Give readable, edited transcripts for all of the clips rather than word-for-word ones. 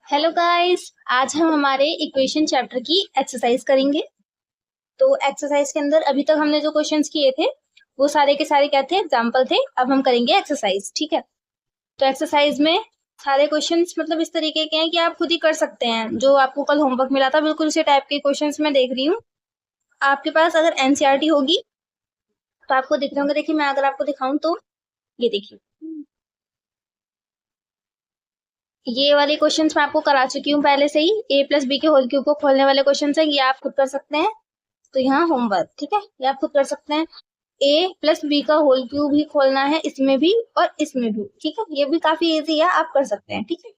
Hello guys, आज हम हमारे इक्वेशन चैप्टर की एक्सरसाइज करेंगे। तो एक्सरसाइज के अंदर अभी तक हमने जो क्वेश्चंस किए थे वो सारे के सारे क्या थे, एग्जाम्पल थे। अब हम करेंगे एक्सरसाइज, ठीक है। तो एक्सरसाइज में सारे क्वेश्चंस मतलब इस तरीके के हैं कि आप खुद ही कर सकते हैं। जो आपको कल होमवर्क मिला था बिल्कुल उसी टाइप के क्वेश्चंस मैं देख रही हूँ। आपके पास अगर एनसीईआरटी होगी तो आपको दिख रहे होंगे। देखिए, मैं अगर आपको दिखाऊं तो ये देखिए, ये वाले क्वेश्चंस मैं आपको करा चुकी हूँ पहले से ही। ए प्लस बी के होल क्यूब को खोलने वाले क्वेश्चन है, ये आप खुद कर सकते हैं। तो यहाँ होमवर्क, ठीक है, ये आप खुद कर सकते हैं। ए प्लस बी का होल क्यूब ही खोलना है, इसमें भी और इसमें भी, ठीक है। ये भी काफी इजी है, आप कर सकते हैं, ठीक है।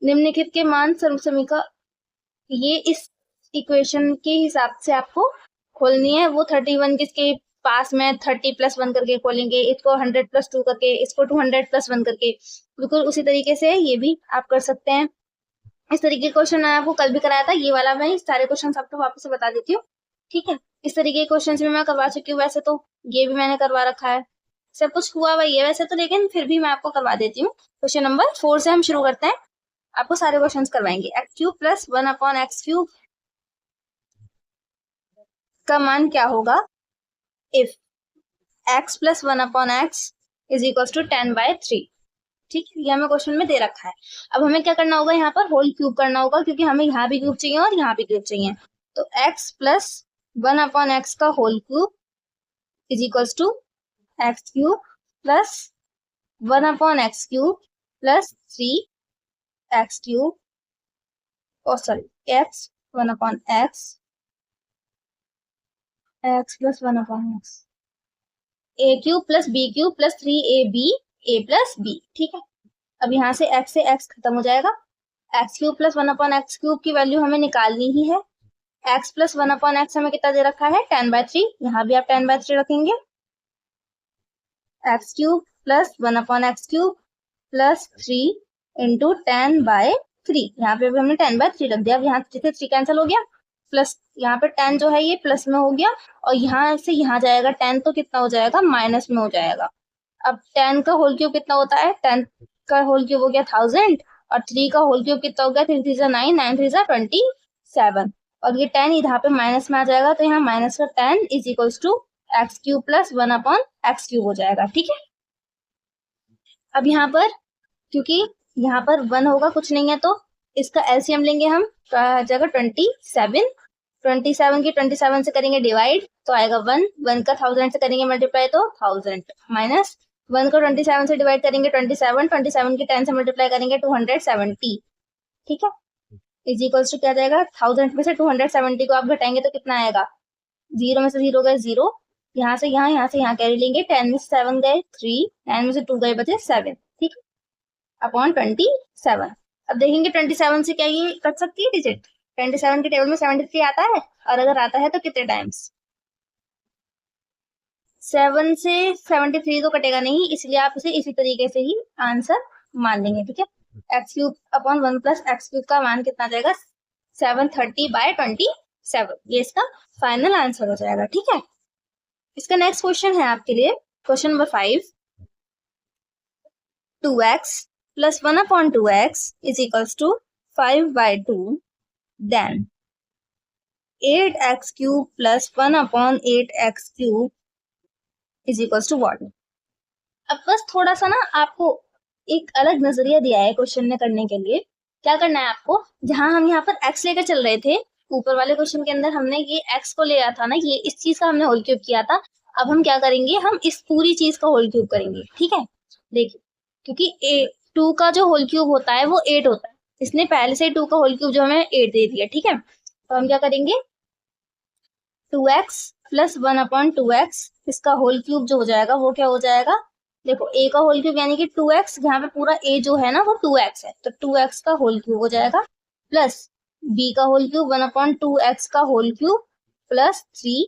निम्नलिखित के मान सर्वसमीका, ये इस इक्वेशन के हिसाब से आपको खोलनी है। वो 31 किसके पास में 30+1 करके खोलेंगे, इसको 100+2 करके, इसको 200+1 करके, बिल्कुल उसी तरीके से ये भी आप कर सकते हैं। इस तरीके का क्वेश्चन मैंने आपको कल भी कराया था। ये वाला मैं सारे क्वेश्चन आपको वापस से बता देती हूँ, ठीक है। इस तरीके के क्वेश्चन भी मैं करवा चुकी हूँ। वैसे तो ये भी मैंने करवा रखा है, सब कुछ हुआ वही है वैसे तो, लेकिन फिर भी मैं आपको करवा देती हूँ। क्वेश्चन नंबर 4 से हम शुरू करते हैं। आपको सारे क्वेश्चन करवाएंगे। x³ + 1/x³ का मान क्या होगा इफ x + 1/x = 10/3। ठीक है, ये हमें क्वेश्चन में दे रखा है। अब हमें क्या करना होगा, यहाँ पर होल क्यूब करना होगा, क्योंकि हमें यहाँ भी क्यूब चाहिए और यहाँ भी क्यूब चाहिए। तो x + 1/x का whole cube = x³ + 1/x³ + 3x³, x 1/x, x + 1/x, a³ + b³ + 3ab a + b, ठीक है। अब यहाँ से x खत्म हो जाएगा। x³ + 1/x³ की वैल्यू हमें निकालनी ही है। x + 1/x हमें कितना दे रखा है, 10/3। यहाँ भी आप 10/3 रखेंगे। x³ + 1/x³ + 3 × 10/3, यहाँ पे भी हमने 10/3 रख दिया। अब यहाँ से 3 कैंसिल हो गया, प्लस यहाँ पे 10 जो है ये प्लस में हो गया, और यहाँ से यहाँ जाएगा 10 तो कितना हो जाएगा, माइनस में हो जाएगा। अब 10 का होल क्यूब कितना होता है, 10 का होल क्यूब हो गया 1000, और 3 का होल क्यूब कितना हो गया, 3 3 9, 9 3 27, और ये 10 यहाँ पे माइनस में आ जाएगा, तो यहाँ माइनस का 10 = x³ + 1/x³ हो जाएगा, ठीक है। अब यहाँ पर क्योंकि यहाँ पर 1 होगा, कुछ नहीं है, तो इसका एलसीएम लेंगे हम, तो आ जाएगा 27। 27 की 27 से करेंगे डिवाइड तो आएगा 1। 1 का 1000 से करेंगे मल्टीप्लाई तो 1000, माइनस 1 को 27 से डिवाइड करेंगे 27, 27 की 10 से मल्टीप्लाई करेंगे 270, ठीक है। = क्या जाएगा, 1000 में से 270 को आप घटाएंगे तो कितना आएगा, 0 में से 0 गए 0, यहाँ से यहाँ से यहाँ कैरी लेंगे, 10 में से 7 गए 3, 9 में से 2 गए बचे 7, ठीक है, अपॉन 27। अब देखेंगे 27 से क्या ये कट सकती है डिजिट, 27 के टेबल में 73 आता है, और अगर आता है तो कितने टाइम्स, 7 से 73 तो कटेगा नहीं, इसलिए आप इसे इसी तरीके से ही आंसर मान लेंगे, ठीक है। x³ अपॉन 1 + x³ का मान कितना जाएगा, 730/27, ये इसका फाइनल आंसर हो जाएगा, ठीक है। इसका नेक्स्ट क्वेश्चन है आपके लिए, question number 5। 2x + 1/2x = 5/2, then 8x³ + 1/8x³ = what? अब बस थोड़ा सा ना आपको एक अलग नजरिया दिया है क्वेश्चन ने करने के लिए। क्या करना है आपको, जहां हम यहाँ पर x लेकर चल रहे थे, ऊपर वाले क्वेश्चन के अंदर हमने ये x को लिया था ना, ये इस चीज का हमने होल क्यूब किया था। अब हम क्या करेंगे, हम इस पूरी चीज का होल क्यूब करेंगे, ठीक है। देखिए, क्योंकि 2 का जो होल क्यूब होता है वो 8 होता है, इसने पहले से 2 का होल क्यूब जो हमें 8 दे दिया, ठीक है। तो हम क्या करेंगे, 2x + 1/2x, इसका होल क्यूब जो हो जाएगा वो क्या हो जाएगा, देखो a का होल क्यूब यानी कि 2x, यहाँ पे पूरा a जो है ना वो 2x है, तो 2x का होल क्यूब हो जाएगा, प्लस b का होल क्यूब 1/2x का होल क्यूब प्लस 3,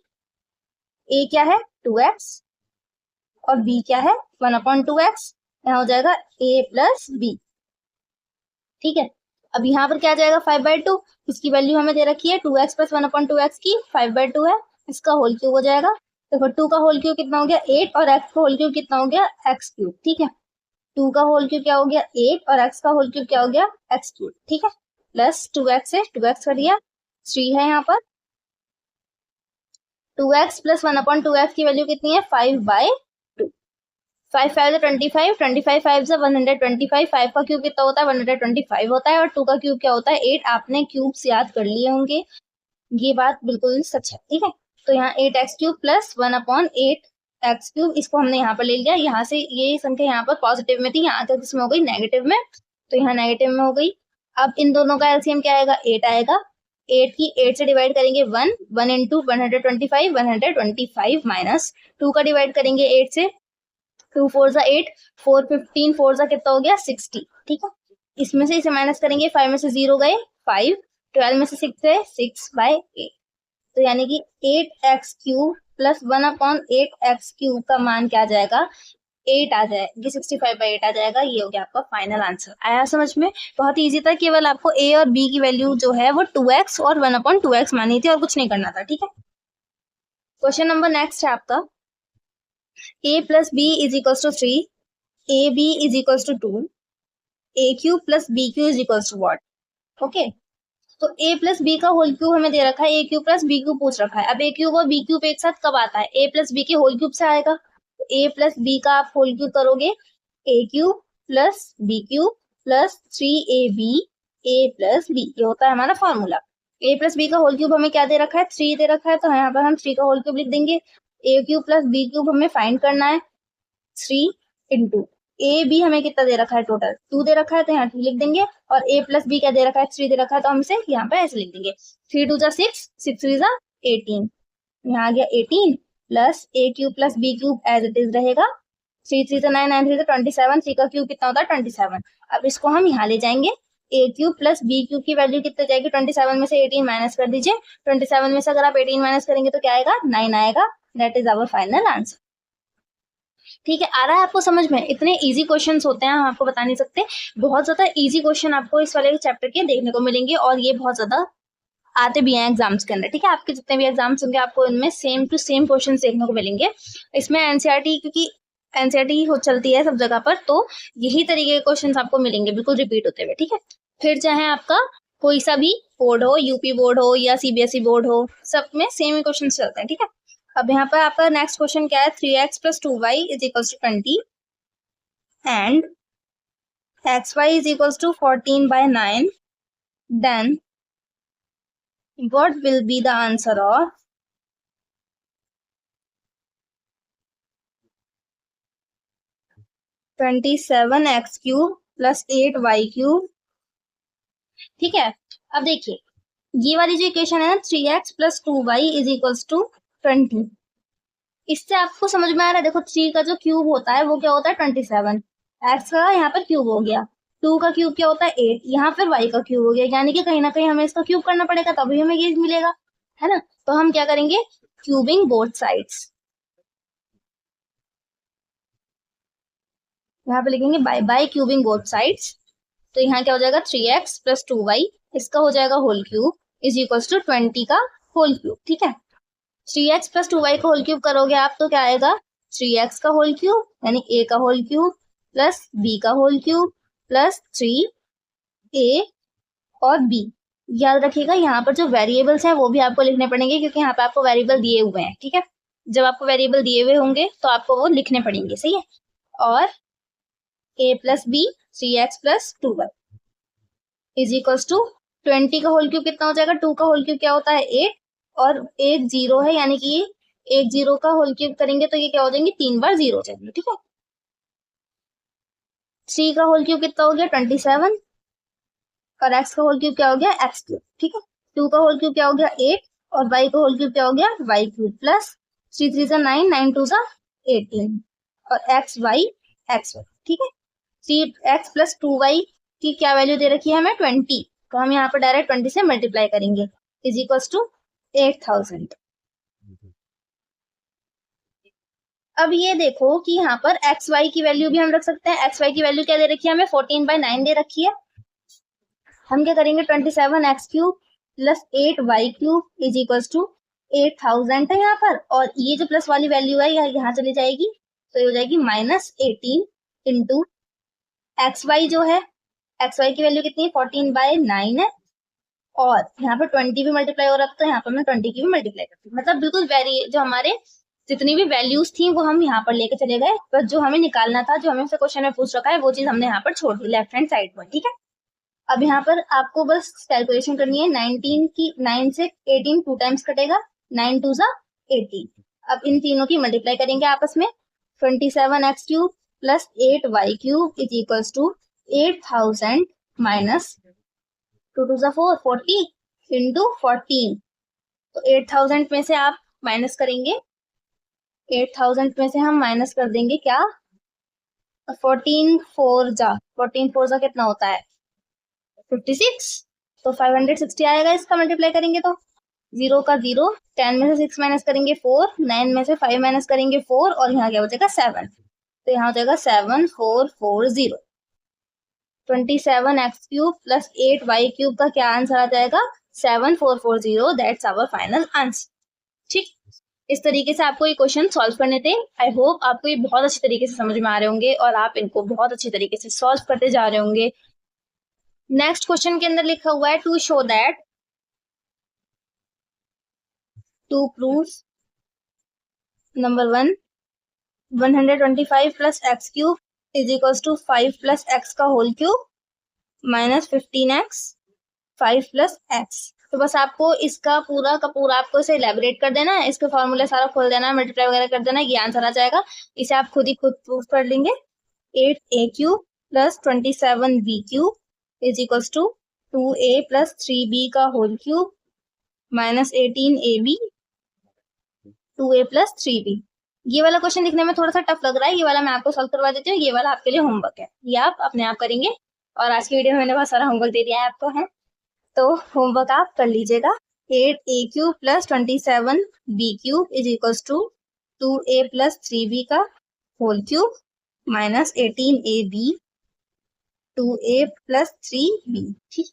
a क्या है 2x और b क्या है 1/2x, यहाँ हो जाएगा a + b, ठीक है। अब यहाँ पर क्या आ जाएगा 5/2, इसकी वैल्यू हमें दे रखी है 2x + 1/2x की 5/2 है, इसका होल क्यूब हो जाएगा। देखो 2 का होल क्यूब कितना हो गया 8, और x का होल क्यूब कितना हो गया x³, ठीक है। 2 का होल क्यूब क्या हो गया 8 और x का होल क्यूब क्या हो गया x क्यूब, ठीक है, प्लस 2x है 2x कर दिया, 3 है यहाँ पर 2x प्लस 1/2x की वैल्यू कितनी है 5/2, 5 5 25, 25 5 से 125, 5 का क्यूब कितना होता है 125 होता है और 2 का क्यूब क्या होता है 8। आपने क्यूब्स याद कर लिए होंगे, ये बात बिल्कुल सच है, ठीक है। तो यहाँ 8x³ प्लस 1/8x³, इसको हमने यहाँ पर ले लिया, यहाँ से ये संख्या यहाँ पर पॉजिटिव में थी, यहाँ तक इसमें हो गई नेगेटिव में, तो यहाँ नेगेटिव में हो गई। अब इन दोनों का एलसीएम क्या आएगा 8 आएगा, 8 की 8 से डिवाइड करेंगे 1 इंटू 125, 125 माइनस 2 का डिवाइड करेंगे 8 से, 2 4 जा 8, 4 15, 4 जा कितना हो गया 60, ठीक है। इसमें से इसे माइनस करेंगे, 5 में से 0 गए 5, 12 में से 6 है 6/8, तो यानी कि 8x³ प्लस 1/8x³ का मान क्या आ जाएगा 8 आ जाएगा, 65/8 आ जाएगा। ये हो गया आपका फाइनल आंसर। आया समझ में? बहुत इजी था, केवल आपको a और b की वैल्यू जो है वो 2x और 1/2x मानी थी और कुछ नहीं करना था, ठीक है। क्वेश्चन नंबर नेक्स्ट है आपका a plus b is equals to 3, ab is equals to 2, a³ plus b³ is equals to what? Okay, तो a प्लस बी का होल क्यूब हमें दे रखा है, a³ प्लस b³ पूछ रखा है। अब a³ और b³ एक साथ कब आता है, a प्लस b के होल क्यूब से आएगा, तो a प्लस b का आप होल क्यूब करोगे a³ plus b³ plus 3ab a plus b, ये होता है हमारा फॉर्मूला। a प्लस b का होल क्यूब हमें क्या दे रखा है 3 दे रखा है, तो यहाँ पर हम 3 का होल क्यूब लिख देंगे। a³ प्लस b³ हमें फाइंड करना है, 3 इंटू ए बी हमें कितना दे रखा है टोटल 2 दे रखा है, तो यहाँ 2 लिख देंगे, और a प्लस बी क्या दे रखा है 3 दे रखा है, तो हम इसे यहाँ पे ऐसे लिख देंगे 3 2 जा 6, 6 3 जा 18, यहाँ आ गया 18 plus a³ plus b³ as it is रहेगा, 3 3 जा 9, 9 3 जा 27, 3 का क्यूब कितना होता है 27। अब इसको हम यहाँ ले जाएंगे, a³ प्लस b³ की वैल्यू कितनी जाएगी 27 में से 18 माइनस कर दीजिए, 27 में से अगर आप 18 माइनस करेंगे तो क्या आएगा 9 आएगा, that is our final answer. ठीक है, आ रहा है आपको समझ में? इतने इजी क्वेश्चंस होते हैं, हम आपको बता नहीं सकते, बहुत ज्यादा इजी क्वेश्चन आपको इस वाले चैप्टर के देखने को मिलेंगे, और ये बहुत ज्यादा आते भी हैं एग्जाम्स के अंदर, ठीक है। आपके जितने भी एग्जाम्स होंगे आपको इनमें सेम टू सेम क्वेश्चन देखने को मिलेंगे। इसमें एनसीईआरटी, क्योंकि एनसीईआरटी हो चलती है सब जगह पर, तो यही तरीके के क्वेश्चन आपको मिलेंगे बिल्कुल रिपीट होते हुए, ठीक है। फिर चाहे आपका कोई सा भी बोर्ड हो, यूपी बोर्ड हो या सीबीएसई बोर्ड हो, सब में सेम ही क्वेश्चन चलते हैं, ठीक है। अब यहाँ पर आपका नेक्स्ट क्वेश्चन क्या है 3x plus 2y is equals to 20 and xy is equals to 14/9, then what will be the answer of 27x³ plus 8y³, ठीक है। अब देखिए ये वाली जो इक्वेशन है ना 3x plus 2y is equals to 20, इससे आपको समझ में आ रहा है, देखो 3 का जो क्यूब होता है वो क्या होता है 27, x का यहाँ पर क्यूब हो गया, 2 का क्यूब क्या होता है 8, यहाँ फिर y का क्यूब हो गया, यानी कि कहीं ना कहीं हमें इसका क्यूब करना पड़ेगा तभी हमें ये मिलेगा, है ना। तो हम क्या करेंगे क्यूबिंग बोथ साइड्स, यहाँ पे लिखेंगे बाय क्यूबिंग बोथ साइड्स, तो यहाँ क्या हो जाएगा 3x प्लस 2y, इसका हो जाएगा whole cube is equals to 20 का होल क्यूब, ठीक है। 3x प्लस 2y का होल क्यूब करोगे आप तो क्या आएगा 3x का होल क्यूब यानी a का होल क्यूब प्लस b का होल क्यूब प्लस 3a और b। याद रखिएगा यहाँ पर जो वेरिएबल्स हैं वो भी आपको लिखने पड़ेंगे, क्योंकि यहाँ पे आपको वेरिएबल दिए हुए हैं, ठीक है। जब आपको वेरिएबल दिए हुए होंगे तो आपको वो लिखने पड़ेंगे, सही है। और a plus b 3x plus 2y is equals to 20 का होल क्यूब कितना हो जाएगा, 2 का होल क्यूब क्या होता है 8, और एक 0 है, यानी कि एक 0 का होल क्यूब करेंगे तो ये क्या हो जाएंगे 3 बार 0 हो जाएंगे, ठीक है। 3 का होल क्यूब कितना हो गया 27, और x का होल क्यूब क्या हो गया x³, ठीक है। 2 का होल क्यूब क्या हो गया 8, और y का होल क्यूब क्या हो गया y³ प्लस 3 3 जा 9, 9 2 जा 18, और xy, ठीक है। 3x प्लस 2y की क्या वैल्यू दे रखी है हमें 20, तो हम यहाँ पर डायरेक्ट 20 से मल्टीप्लाई करेंगे इज इक्वल्स टू 8000। अब ये देखो कि यहाँ पर एक्स वाई की वैल्यू भी हम रख सकते हैं। एक्स वाई की वैल्यू क्या दे रखी है हमें 14/9 दे रखी है। हम क्या करेंगे 27x³ plus 8y³ is equals to 8000 है यहाँ पर, और ये जो प्लस वाली वैल्यू है यहाँ चली जाएगी, तो ये हो जाएगी -18 इंटू एक्स वाई जो है, एक्स वाई की वैल्यू कितनी है 14/9 है, और यहाँ पे 20 भी मल्टीप्लाई हो रहा था, तो यहाँ पर मैं 20 की भी मल्टीप्लाई करती हूँ। मतलब बिल्कुल वेरी जो हमारे जितनी भी वैल्यूज थी वो हम यहाँ पर लेके चले गए, बस जो हमें निकालना था, जो हमें से क्वेश्चन में पूछ रखा है, वो चीज हमने यहाँ पर छोड़ दी लेफ्ट हैंड साइड पर। ठीक है, अब यहाँ पर आपको बस कैलकुलेशन करनी है। 19 की 9 से 18 2 टाइम्स कटेगा, 9 2 ज़ा 18। अब इन तीनों की मल्टीप्लाई करेंगे आपस में। 27x³ plus 8y³ is equals to 8000 minus 2 2 ज़ा 4 40 इंटू 14। तो 8000 में से आप माइनस करेंगे, 8000 में से हम माइनस कर देंगे क्या, 14 4 ज़ा कितना होता है 56, तो 560 आएगा इसका मल्टीप्लाई करेंगे तो। 0 का 0, 10 में से 6 माइनस करेंगे 4, 9 में से 5 माइनस करेंगे 4, और यहाँ क्या बचेगा 7, तो यहाँ हो जाएगा 7440। 27x³ प्लस 8y³ का क्या आंसर आ जाएगा 7440, दैट्स आवर फाइनल आंसर। ठीक, इस तरीके से आपको ये क्वेश्चन सॉल्व करने थे। आई होप आपको ये बहुत अच्छी तरीके से समझ में आ रहे होंगे और आप इनको बहुत अच्छी तरीके से सॉल्व करते जा रहे होंगे। नेक्स्ट क्वेश्चन के अंदर लिखा हुआ है to show that to proves number 1 125 plus x³ is equals to 5 plus x का whole cube minus 15x 5 plus x। तो बस आपको इसका पूरा का पूरा आपको इसे इलेबोरेट कर देना है, इसके फॉर्मूले सारा खोल देना है, मल्टीप्लाई वगैरह कर देना है, ये आंसर आ जाएगा। इसे आप खुद प्रूव कर लेंगे। 8a³ plus 27b³ is equals to 2a plus 3b का whole cube minus 18ab 2a plus 3b। ये वाला क्वेश्चन लिखने में थोड़ा सा टफ लग रहा है, ये वाला मैं आपको सॉल्व करवा देती हूँ, ये वाला आपके लिए होमवर्क है, ये आप अपने आप करेंगे। और आज की वीडियो में मैंने बहुत सारा होमवर्क दे दिया है आपको, है तो होमवर्क आप कर लीजिएगा। 8a³ plus 27b³ is equals to 2a plus 3b का whole cube minus 18ab 2a plus 3b। ठीक,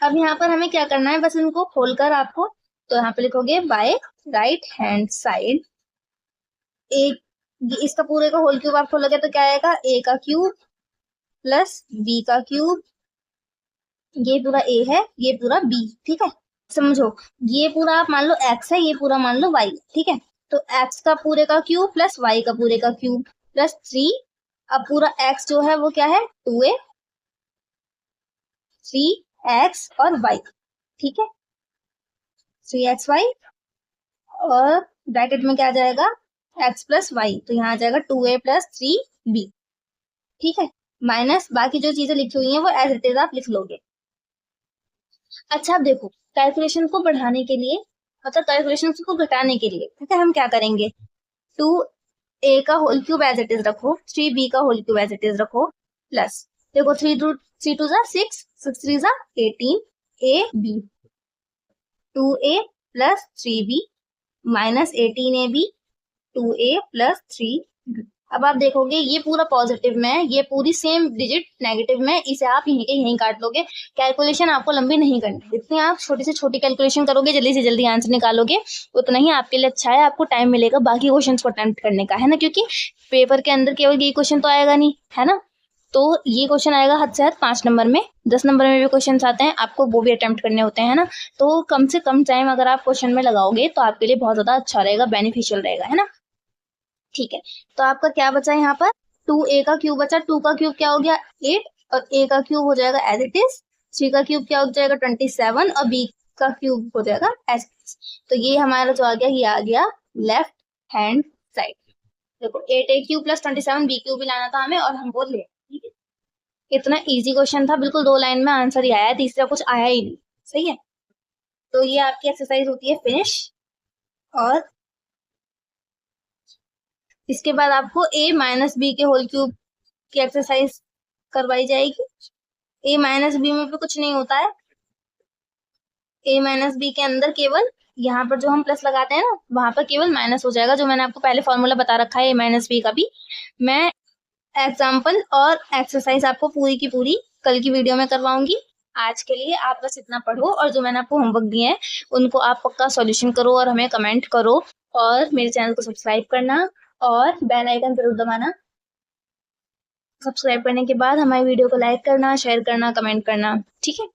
अब यहाँ पर हमें क्या करना है, बस इनको खोलकर आपको, तो यहाँ पे लिखोगे बाय राइट हैंड साइड, एक इसका पूरे का होल क्यूब आप खोलोगे तो क्या आएगा a का क्यूब प्लस b का क्यूब, ये पूरा a है, ये पूरा b। ठीक है, समझो, ये पूरा आप मान लो x है, ये पूरा मान लो y। ठीक है, तो x का पूरे का क्यूब प्लस y का पूरे का क्यूब प्लस 3। अब पूरा x जो है वो क्या है 2a 3x और y। ठीक है, 3xy और ब्रैकेट में क्या आ जाएगा x प्लस वाई, तो यहाँ आ जाएगा 2a प्लस 3b। ठीक है, माइनस बाकी जो चीजें लिखी हुई हैं वो एज इट इज आप लिख लोगे। अच्छा, अब देखो कैलकुलेशन को बढ़ाने के लिए, मतलब कैलकुलेशन को घटाने के लिए, ठीक है, हम क्या करेंगे, 2a का whole cube as it is रखो, 3b का whole cube as it is रखो, प्लस देखो 3 2 ज़ा 6 6 3 ज़ा 18ab 2a plus 3b minus 18ab 2a plus 3b। अब आप देखोगे ये पूरा पॉजिटिव में है, ये पूरी सेम डिजिट नेगेटिव में, इसे आप यहीं के यहीं काट लोगे। कैलकुलेशन आपको लंबी नहीं करनी, जितनी आप छोटी से छोटी कैलकुलेशन करोगे, जल्दी से जल्दी आंसर निकालोगे, उतना ही आपके लिए अच्छा है, आपको टाइम मिलेगा बाकी क्वेश्चन को अटेम्प्ट करने का, है ना, क्योंकि पेपर के अंदर केवल ये क्वेश्चन तो आएगा नहीं, है ना, तो ये क्वेश्चन आएगा हद से हद 5 नंबर में, 10 नंबर में भी क्वेश्चन आते हैं, आपको वो भी अटेम्प्ट करने होते हैं ना, तो कम से कम टाइम अगर आप क्वेश्चन में लगाओगे तो आपके लिए बहुत ज्यादा अच्छा रहेगा, बेनिफिशियल रहेगा, है ना। ठीक है, तो आपका क्या बचा यहाँ पर 2a का क्यूब बचा, 2 का क्यूब क्या हो गया 8 और a का क्यूब हो जाएगा एज इट इज, 3 का क्यूब क्या हो जाएगा 27 और b का क्यूब हो जाएगा एज इट इज। तो ये हमारा जो आ गया, ये आ गया लेफ्ट हैंड साइड। देखो 8a³ प्लस 27b³ भी लाना था हमें और हम वो ले, ठीक है, इतना इजी क्वेश्चन था, बिल्कुल 2 लाइन में आंसर ही आया, तीसरा कुछ आया ही नहीं। सही है, तो ये आपकी एक्सरसाइज होती है फिनिश, और इसके बाद आपको a माइनस बी के होल क्यूब की एक्सरसाइज करवाई जाएगी। a माइनस बी में भी कुछ नहीं होता है, a माइनस बी के अंदर केवल यहाँ पर जो हम प्लस लगाते हैं ना, वहां पर केवल माइनस हो जाएगा, जो मैंने आपको पहले फॉर्मूला बता रखा है a माइनस बी का भी। मैं एग्जाम्पल और एक्सरसाइज आपको पूरी की पूरी कल की वीडियो में करवाऊंगी। आज के लिए आप बस इतना पढ़ो और जो मैंने आपको होमवर्क दिए हैं उनको आप पक्का सॉल्यूशन करो और हमें कमेंट करो, और मेरे चैनल को सब्सक्राइब करना और बेल आइकन जरूर दबाना। सब्सक्राइब करने के बाद हमारी वीडियो को लाइक करना, शेयर करना, कमेंट करना, ठीक है।